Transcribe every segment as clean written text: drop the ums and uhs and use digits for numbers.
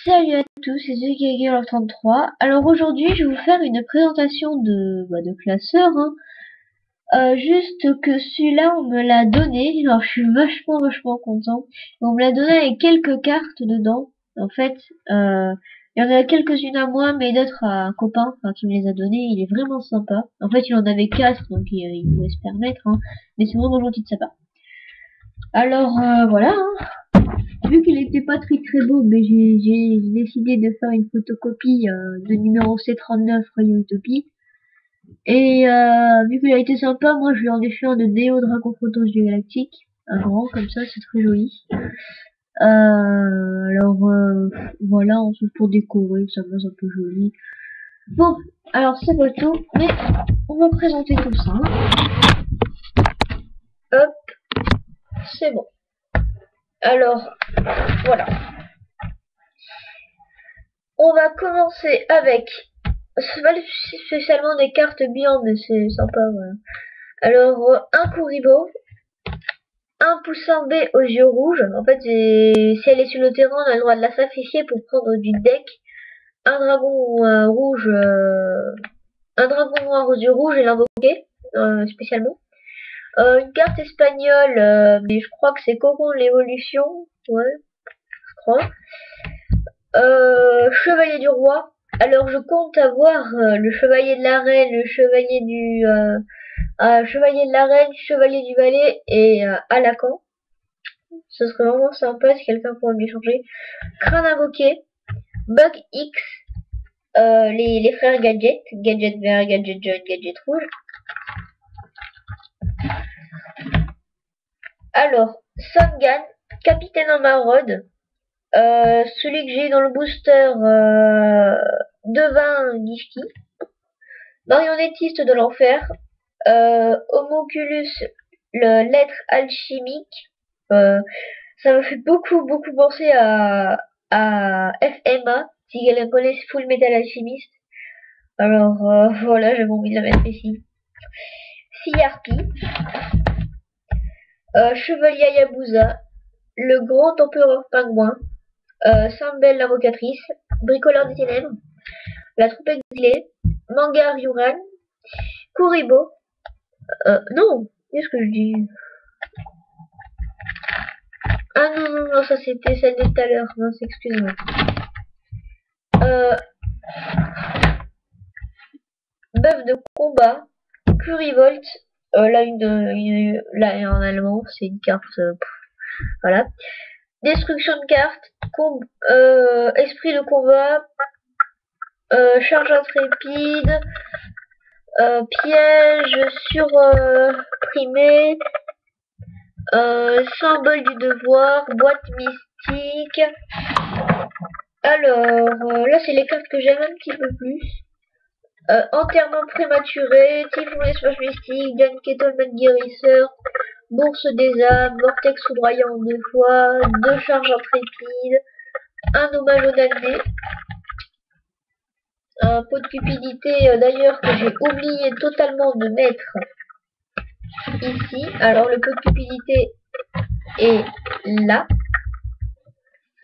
Salut à tous, c'est TheGamer33. Alors aujourd'hui, je vais vous faire une présentation de classeur. Juste que celui-là, on me l'a donné. Alors je suis vachement content. On me l'a donné avec quelques cartes dedans. En fait, il y en a quelques-unes à moi, mais d'autres à un copain qui me les a données. Il est vraiment sympa. En fait, il en avait 4, donc il pouvait se permettre. Mais c'est vraiment gentil de sa part. Alors voilà. Vu qu'il était pas très beau, mais j'ai décidé de faire une photocopie de numéro C39 Royal Utopie. Et vu qu'il a été sympa, moi je lui en ai fait un de Déo Dragon Photos du Galactique. Un grand comme ça, c'est très joli. Voilà, ensuite pour décorer, ça va, c'est un peu joli. Bon, alors c'est pas tout, mais on va présenter tout ça. Hop, c'est bon. Alors, voilà. On va commencer avec, c'est pas spécialement des cartes bien, mais c'est sympa, voilà. Alors, un Kuribo, un poussin B aux yeux rouges. En fait, si elle est sur le terrain, on a le droit de la sacrifier pour prendre du deck. Un dragon rouge, un dragon noir aux yeux rouges et l'invoquer, spécialement. Une carte espagnole, mais je crois que c'est Coron l'évolution, ouais, je crois. Chevalier du roi. Alors je compte avoir le chevalier de la reine, le chevalier du chevalier de la reine, chevalier du valet et Alacan. Ce serait vraiment sympa si quelqu'un pourrait me l'échanger. Crâne invoqué, Bug X, les frères Gadget, Gadget vert, Gadget jaune, Gadget rouge. Alors, Songan, capitaine en maraude, celui que j'ai dans le booster Devin Gishki, marionnettiste de l'enfer, Homoculus, le lettre alchimique, ça me fait beaucoup penser à FMA, si quelqu'un connaît Full Metal Alchemist. Alors voilà, j'avais envie de la mettre ici. CRP, Chevalier Hayabusa, le grand empereur pingouin, Sambel l'invocatrice, Bricoleur des ténèbres, la troupe exilée, Manga Ryuran, Kuribo, non, qu'est-ce que je dis? Ah non, ça c'était celle de tout à l'heure, non, excuse-moi. Bœuf de combat, Curivolt, là en allemand, c'est une carte, voilà. Destruction de carte, esprit de combat, charge intrépide, piège surprimé, symbole du devoir, boîte mystique. Alors, là c'est les cartes que j'aime un petit peu plus. Enterrement prématuré, Typhon l'espace mystique, Dan Kettleman guérisseur, bourse des âmes, vortex foudroyant 2 fois, 2 charges intrépides, un hommage au damné, un pot de cupidité d'ailleurs que j'ai oublié totalement de mettre ici. Alors le pot de cupidité est là,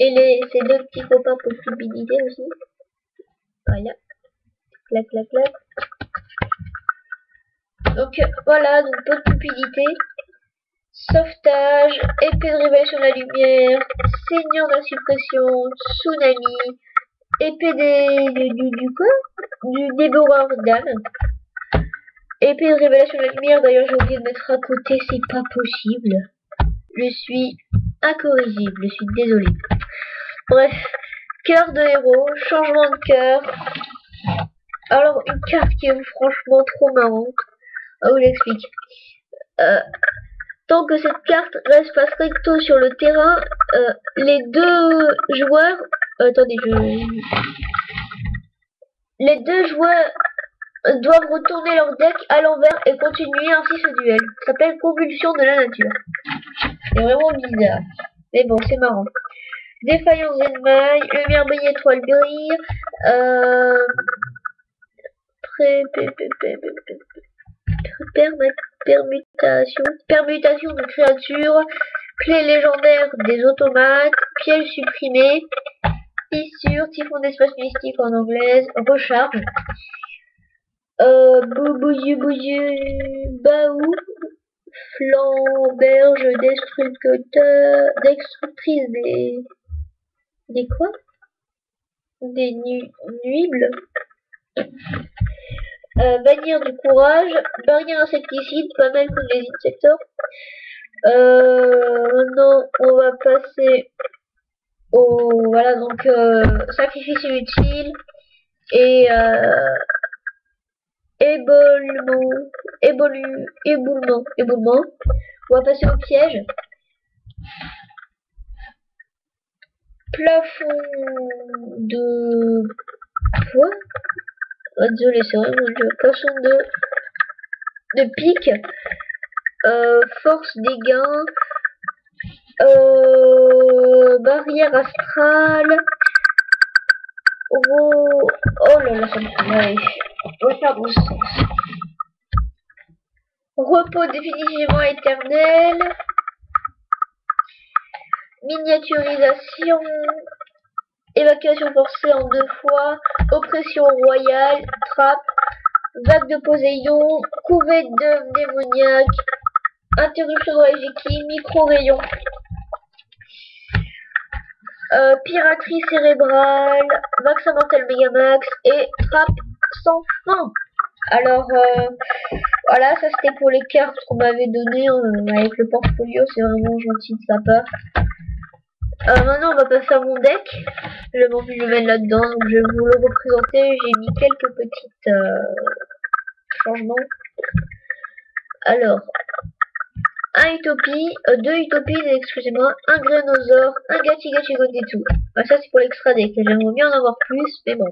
et ces deux petits copains pot de cupidité aussi. Voilà, clac. Donc voilà, donc pot de cupidité, sauvetage, épée de révélation de la lumière, seigneur de la suppression, tsunami, épée du dévoreur d'âme, épée de révélation de la lumière. D'ailleurs j'ai oublié de mettre à côté, c'est pas possible, je suis incorrigible, je suis désolée. Bref, cœur de héros, changement de cœur. Alors une carte qui est franchement trop marrante, je vous l'explique. Tant que cette carte reste face recto sur le terrain, les deux joueurs, les deux joueurs doivent retourner leur deck à l'envers et continuer ainsi ce duel. Ça s'appelle convulsion de la nature. C'est vraiment bizarre, mais bon, c'est marrant. Défaillance d'Enmail, lumière brille, étoile brille, permutation de créatures, clé légendaire des automates, piège supprimé, fissure, typhon d'espace mystique en anglaise, recharge, baou, flamberge, destructrice des quoi? Des nuibles, bannière du courage, barrière insecticide, pas mal comme les insectors. Maintenant on va passer au voilà donc sacrifice inutile et éboulement. On va passer au piège. Plafond de quoi? Oh, désolé, c'est vraiment le plafond de pique. Force des gains. Barrière astrale. Oh là là, ça me fait. On va faire dans ce sens. Repos définitivement éternel. Miniaturisation. Évacuation forcée en 2 fois. Oppression royale. Trappe. Vague de Poséidon. Couvée d'œufs démoniaques. Interruption de la Jiki. Micro-rayon. Piraterie cérébrale. Vaccin mortel Megamax. Et trappe sans fin. Alors, voilà, ça c'était pour les cartes qu'on m'avait données avec le portfolio, c'est vraiment gentil de sa part. Maintenant on va passer à mon deck. Je m'en vais le mettre là-dedans, donc je vais vous le représenter. J'ai mis quelques petits changements. Alors, deux utopies, excusez-moi, un Grénosaure, un Gachi Gondetsu. Bah, ça c'est pour l'extra deck, j'aimerais bien en avoir plus, mais bon.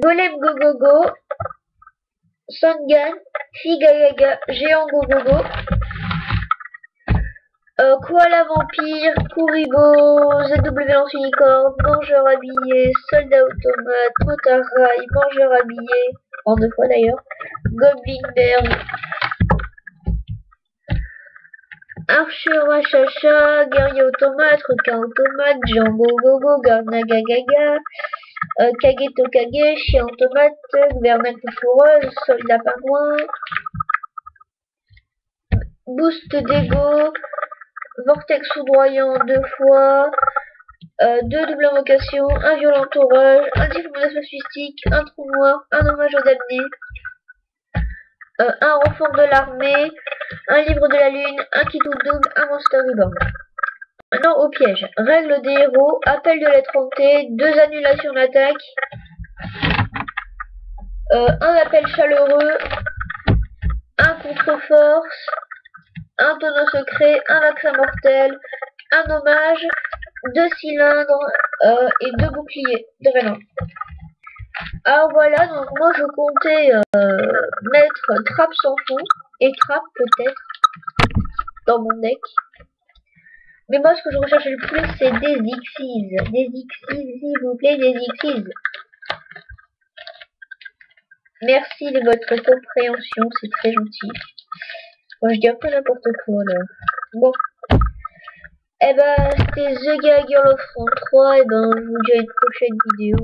Golem Go. Sangan, Figagaga, Géant Gogogo, Koala Vampire, Kuribo, ZW Lance Unicorne, Mangeur Habillé, Soldat Automate, Motarail, Mangeur Habillé, en 2 fois d'ailleurs, Goblin Berg, Archer Wachacha, Guerrier Automate, Requin Automate, Géant Gogogo, Garnagagaga, Kageto Kage, Chien Automate, Gouvernail Fourreuse, Soldat Pingouin, Boost d'Ego, Vortex Foudroyant 2 fois, 2 doubles invocations, un violent orage, un typhon d'espace mystique, un trou noir, un hommage aux damnés, un renfort de l'armée, un livre de la lune, un kit double, un monster reborn. Maintenant au piège. Règle des héros, appel de lettre hantée, 2 annulations d'attaque, un appel chaleureux, un contre-force, un tonneau secret, un vaccin mortel, un hommage, 2 cylindres et 2 boucliers de venin. Alors voilà, donc moi je comptais mettre trappe sans fond et trappe peut-être dans mon deck. Mais moi ce que je recherche le plus c'est des Xyz. Des Xyz s'il vous plaît, des Xyz. Merci de votre compréhension, c'est très gentil. Moi je dis un peu n'importe quoi là. Bon. Eh ben c'était The Gag Girl of Front 3, et ben je vous dis à une prochaine vidéo.